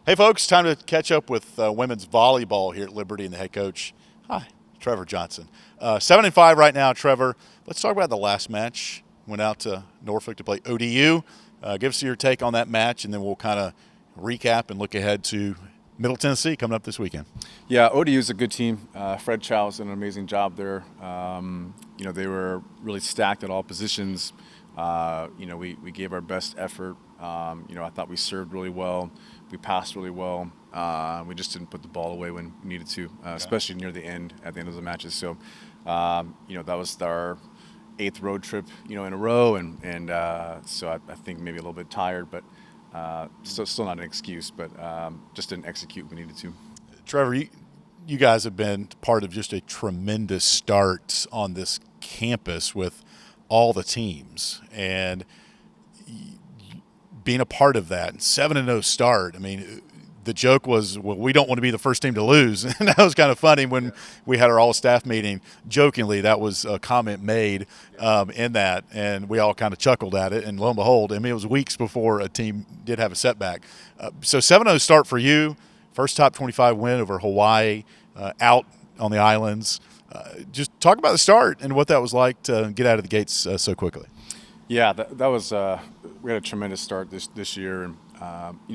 Hey, folks, time to catch up with women's volleyball here at Liberty and the head coach. Hi, Trevor Johnson. 7-5 right now, Trevor. Let's talk about the last match. Went out to Norfolk to play ODU. Give us your take on that match, and then we'll kind of recap and look ahead to Middle Tennessee coming up this weekend. Yeah, ODU is a good team. Fred Chow's done an amazing job there. They were really stacked at all positions. We gave our best effort. I thought we served really well. We passed really well. We just didn't put the ball away when we needed to, especially near the end, at the end of the matches. So, that was our 8th road trip, in a row, and so I think maybe a little bit tired, but still not an excuse, but just didn't execute when we needed to. Trevor, you guys have been part of just a tremendous start on this campus with all the teams, and being a part of that 7-0 start. I mean, the joke was, well, we don't want to be the first team to lose, and that was kind of funny when we had our all-staff meeting. Jokingly, that was a comment made in that, and we all kind of chuckled at it. And lo and behold, I mean, it was weeks before a team did have a setback. So 7-0 start for you, first top 25 win over Hawaii, out on the islands. Just talk about the start and what that was like to get out of the gates so quickly. Yeah, that was we had a tremendous start this year, and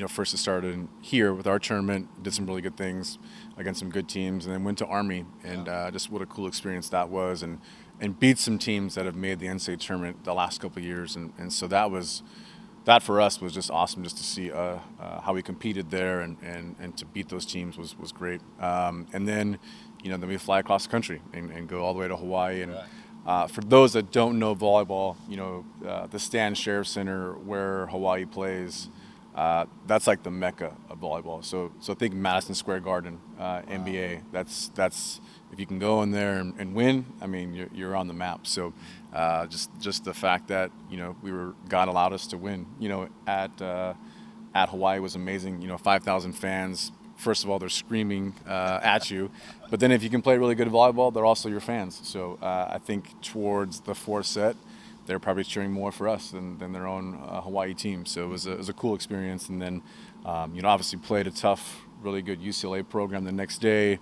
first it started here with our tournament, did some really good things against some good teams, and then went to Army, and just what a cool experience that was, and beat some teams that have made the NCAA tournament the last couple of years, and so that for us was just awesome, just to see how we competed there, and to beat those teams was great, and then we fly across the country and go all the way to Hawaii. And for those that don't know volleyball, the Stan Sheriff Center where Hawaii plays, that's like the mecca of volleyball. So think Madison Square Garden, NBA. That's if you can go in there and win, I mean, you're on the map. So just the fact that God allowed us to win, at Hawaii was amazing. 5,000 fans. First of all, they're screaming at you, but then if you can play really good volleyball, they're also your fans. So I think towards the fourth set, they're probably cheering more for us than their own Hawaii team. So it was a cool experience. And then, obviously played a tough, really good UCLA program the next day.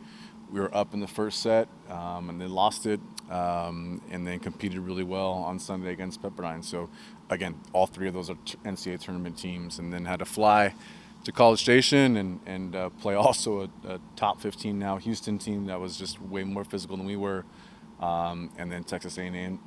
We were up in the first set and then lost it, and then competed really well on Sunday against Pepperdine. So again, all three of those are NCAA tournament teams, and then had to fly to College Station and play also a top 15 now Houston team that was just way more physical than we were, and then Texas A&M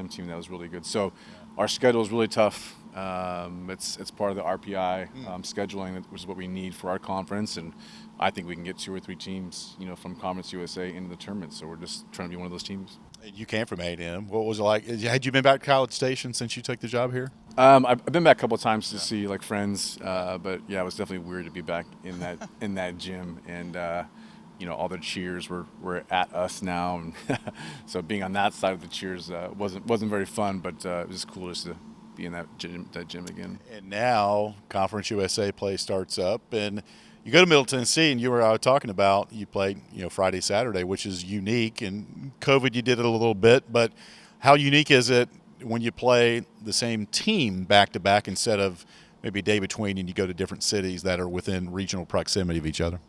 team that was really good. So our schedule is really tough. It's part of the RPI scheduling, which is what we need for our conference, and I think we can get 2 or 3 teams, from Conference USA into the tournament. So we're just trying to be one of those teams. You came from A&M. What was it like? Had you been back to College Station since you took the job here? I've been back a couple of times to see friends, but yeah, it was definitely weird to be back in that gym, and all the cheers were at us now, and so being on that side of the cheers wasn't very fun, but it was cool just to be in that gym again. And now Conference USA play starts up, and you go to Middle Tennessee, and you were talking about you played Friday, Saturday, which is unique. And COVID, you did it a little bit, but how unique is it when you play the same team back to back instead of maybe a day between, and you go to different cities that are within regional proximity of each other?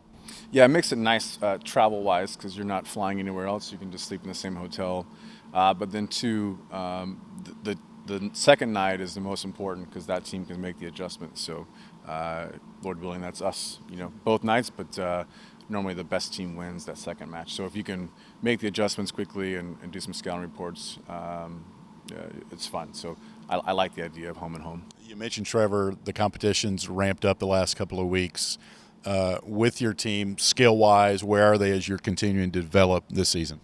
Yeah, it makes it nice travel-wise, because you're not flying anywhere else. You can just sleep in the same hotel. But then too, the second night is the most important, because that team can make the adjustment. So, Lord willing, that's us, both nights. But normally the best team wins that second match. So if you can make the adjustments quickly and do some scouting reports, it's fun. So I like the idea of home and home. You mentioned, Trevor, the competition's ramped up the last couple of weeks. With your team, skill-wise, where are they as you're continuing to develop this season?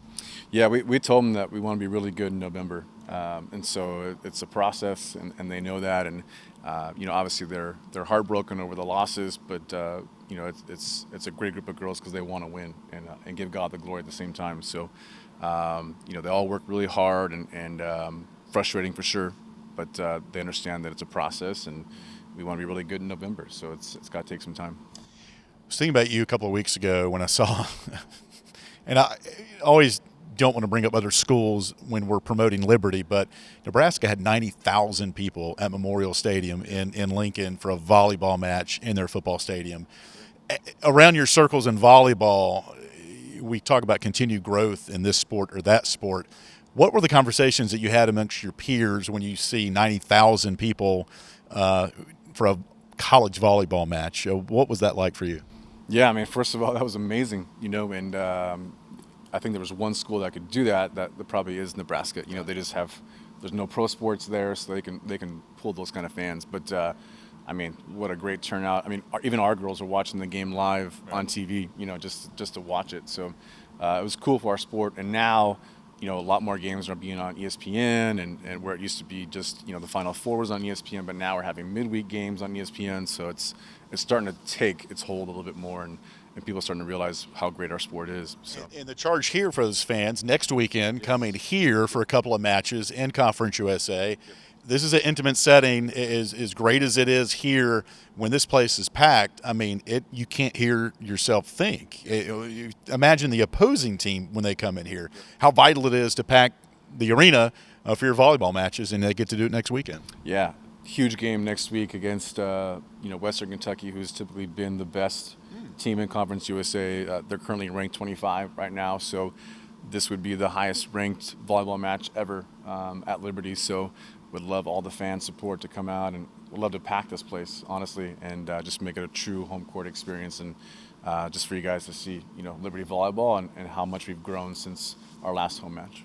Yeah, we told them that we want to be really good in November, and so it's a process, and they know that. And obviously they're heartbroken over the losses, but it's a great group of girls because they want to win and give God the glory at the same time. So they all work really hard and frustrating for sure, but they understand that it's a process, and we want to be really good in November. So it's got to take some time. I was thinking about you a couple of weeks ago when I saw, and I always don't want to bring up other schools when we're promoting Liberty, but Nebraska had 90,000 people at Memorial Stadium in Lincoln for a volleyball match in their football stadium. Around your circles in volleyball, we talk about continued growth in this sport or that sport. What were the conversations that you had amongst your peers when you see 90,000 people for a college volleyball match? What was that like for you? Yeah, I mean, first of all, that was amazing, and I think there was one school that could do that. That probably is Nebraska. They just have there's no pro sports there, so they can pull those kind of fans. But I mean, what a great turnout! I mean, even our girls are watching the game live on TV. Just to watch it. So it was cool for our sport. And now, a lot more games are being on ESPN, and where it used to be just the Final Four was on ESPN, but now we're having midweek games on ESPN. So it's starting to take its hold a little bit more, and people are starting to realize how great our sport is. So. And the charge here for those fans next weekend, coming here for a couple of matches in Conference USA. This is an intimate setting. As great as it is here, when this place is packed, I mean, you can't hear yourself think. Imagine the opposing team when they come in here. How vital it is to pack the arena for your volleyball matches, and they get to do it next weekend. Yeah, huge game next week against Western Kentucky, who's typically been the best team in Conference USA. They're currently ranked 25 right now, so this would be the highest ranked volleyball match ever at Liberty. So would love all the fan support to come out, and would love to pack this place, honestly, and just make it a true home court experience, and just for you guys to see Liberty volleyball and how much we've grown since our last home match.